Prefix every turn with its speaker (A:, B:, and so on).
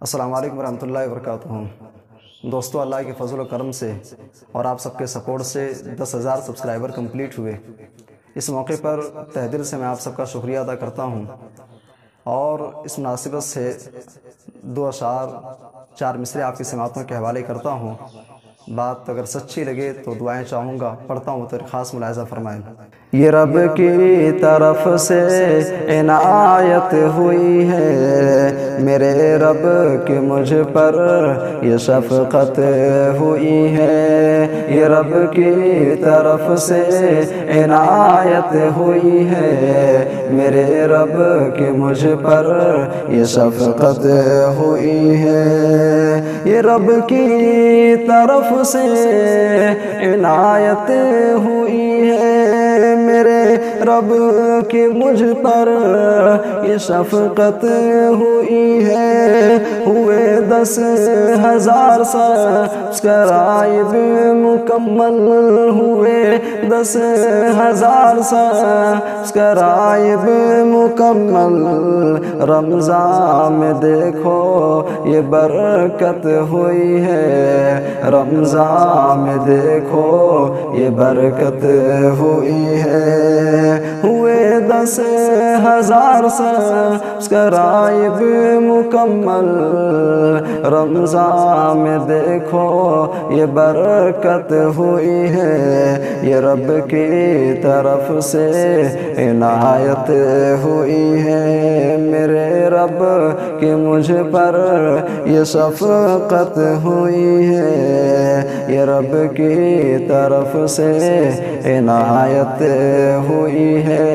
A: السلام علیکم ورحمۃ اللہ وبرکاتہ۔ دوستو، اللہ کے فضل و کرم سے اور آپ سب کے سپورٹ سے 10,000 سبسکرائبر کمپلیٹ ہوئے۔ اس موقع پر تہہ دل سے میں آپ سب کا شکریہ ادا کرتا ہوں اور اس مناسبت سے 2 اشعار 4 مصرے آپ کی سماعتوں کے حوالے کرتا ہوں۔ بات اگر سچی لگے تو دعائیں چاہوں گا، پڑھتا ہوں تو خاص ملاحظہ فرمائیں۔ یہ رب کی طرف سے عنایت ہوئی ہے، میرے رب کی مجھ پر یہ شفقت ہوئی ہے۔ یہ رب کی طرف سے عنایت ہوئی ہے، میرے رب کی مجھ پر یہ شفقت ہوئی ہے۔ یہ رب کی طرف سے عنایت ہوئی ہے، میرے رب کی مجھ پر یہ شفقت ہوئی ہے۔ ہوئے 10,000 سبسکرائب مکمل، ہوئے 10,000 سبسکرائب مکمل۔ رمضان میں دیکھو یہ برکت ہوئی ہے، رمضان میں دیکھو یہ برکت ہوئی ہے۔ ہوئے 10,000 سبسکرائب مکمل، رمضان میں دیکھو یہ برکت ہوئی ہے۔ یہ رب کی طرف سے عنایت ہوئی ہے، میرے رب کی مجھ پر یہ شفقت ہوئی ہے۔ یہ رب کی طرف سے عنایت ہوئی ہے۔